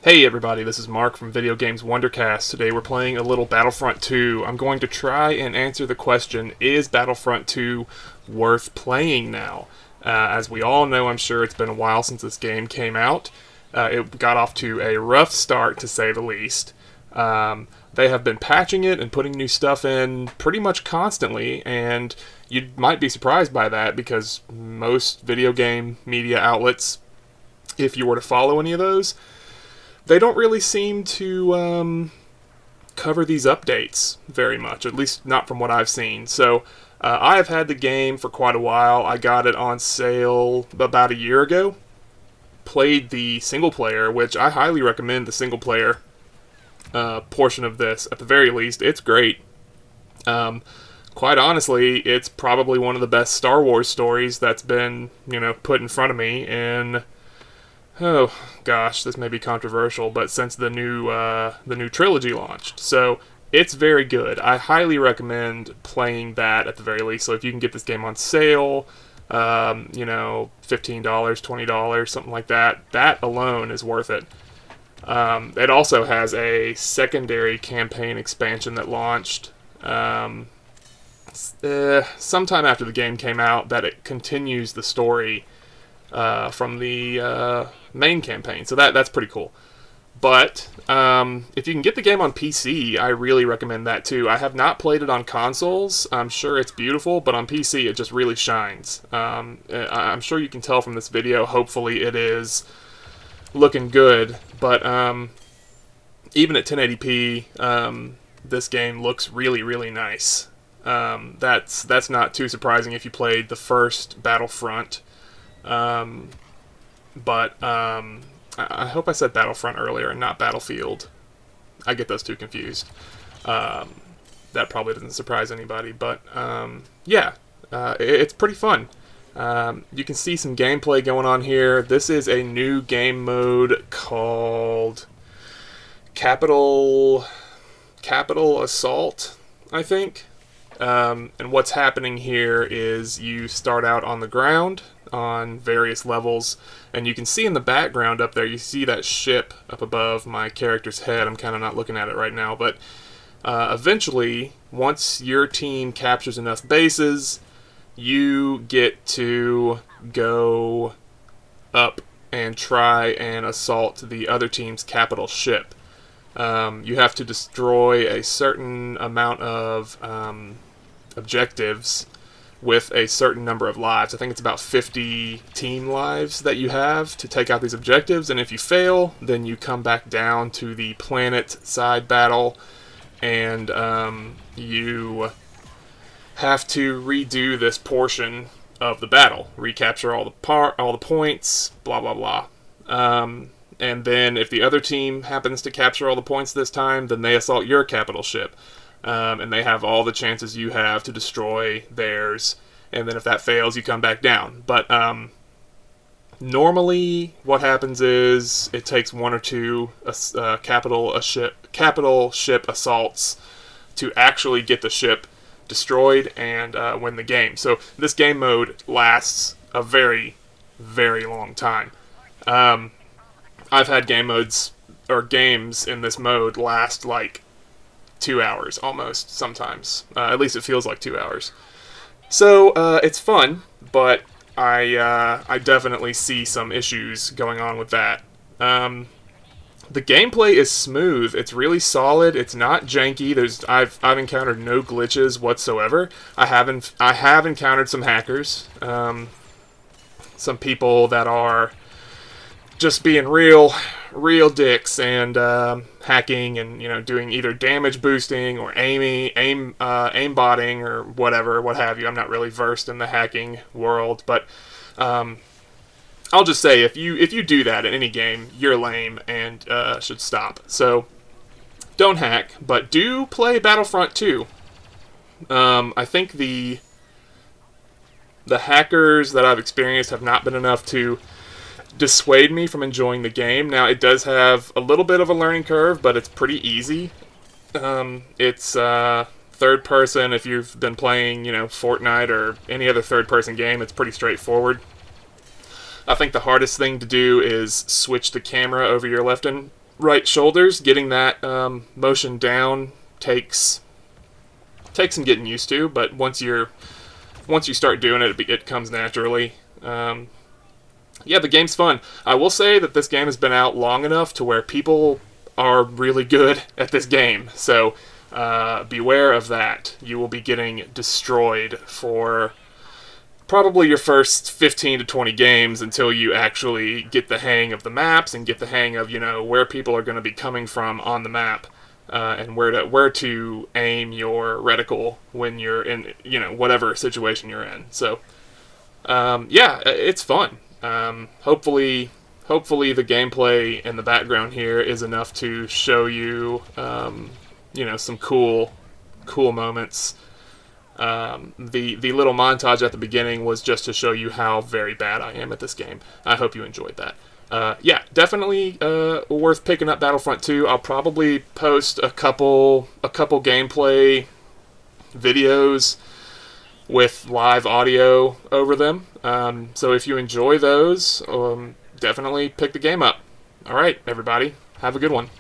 Hey everybody, this is Mark from Video Games Wondercast. Today we're playing a little Battlefront 2. I'm going to try and answer the question, is Battlefront 2 worth playing now? As we all know, I'm sure it's been a while since this game came out. It got off to a rough start, to say the least. They have been patching it and putting new stuff in pretty much constantly, and you might be surprised by that because most video game media outlets, if you were to follow any of those, they don't really seem to cover these updates very much, at least not from what I've seen. So I have had the game for quite a while. I got it on sale about a year ago. Played the single player, which I highly recommend the single player portion of this. At the very least, it's great. Quite honestly, it's probably one of the best Star Wars stories that's been, put in front of me in... Oh gosh, this may be controversial, but since the new trilogy launched, so it's very good. I highly recommend playing that at the very least. So if you can get this game on sale, $15, $20, something like that, that alone is worth it. It also has a secondary campaign expansion that launched sometime after the game came out that it continues the story from the main campaign, so that's pretty cool. But if you can get the game on PC, I really recommend that too. I have not played it on consoles. I'm sure it's beautiful, but on PC it just really shines. I'm sure you can tell from this video. Hopefully it is looking good, but even at 1080p, this game looks really, really nice. That's not too surprising if you played the first Battlefront. But I hope I said Battlefront earlier and not Battlefield. I get those two confused. That probably doesn't surprise anybody, but it's pretty fun. You can see some gameplay going on here. This is a new game mode called Capital Assault, I think. And what's happening here is you start out on the ground on various levels, and you can see in the background up there, you see that ship up above my character's head. I'm kind of not looking at it right now, but eventually, once your team captures enough bases, you get to go up and try and assault the other team's capital ship. You have to destroy a certain amount of objectives with a certain number of lives. I think it's about 50 team lives that you have to take out these objectives, and if you fail, then you come back down to the planet side battle, and you have to redo this portion of the battle, recapture all the points, blah blah blah. And then if the other team happens to capture all the points this time, then they assault your capital ship. And they have all the chances you have to destroy theirs. And then if that fails, you come back down. But normally what happens is it takes one or two capital ship assaults to actually get the ship destroyed and win the game. So this game mode lasts a very, very long time. I've had game modes or games in this mode last like 2 hours almost sometimes. At least it feels like 2 hours. So it's fun, but I definitely see some issues going on with that. The gameplay is smooth. It's really solid. It's not janky. I've encountered no glitches whatsoever. I have encountered some hackers, some people that are just being real dicks and hacking and doing either damage boosting or aimbotting or what have you. I'm not really versed in the hacking world, but I'll just say if you do that in any game, you're lame and should stop. So don't hack, but do play Battlefront 2. I think the hackers that I've experienced have not been enough to dissuade me from enjoying the game. Now, it does have a little bit of a learning curve, but it's pretty easy. It's third person. If you've been playing, Fortnite or any other third person game, it's pretty straightforward. I think the hardest thing to do is switch the camera over your left and right shoulders. Getting that motion down takes some getting used to, but once you start doing it, it comes naturally. Yeah, the game's fun. I will say that this game has been out long enough to where people are really good at this game, so beware of that. You will be getting destroyed for probably your first 15 to 20 games until you actually get the hang of the maps and get the hang of, where people are going to be coming from on the map, and where to aim your reticle when you're in, whatever situation you're in. So, yeah, it's fun. Hopefully the gameplay in the background here is enough to show you, some cool moments. The little montage at the beginning was just to show you how very bad I am at this game. I hope you enjoyed that. Yeah, definitely worth picking up Battlefront 2. I'll probably post a couple gameplay videos with live audio over them. So if you enjoy those, definitely pick the game up. All right, everybody, have a good one.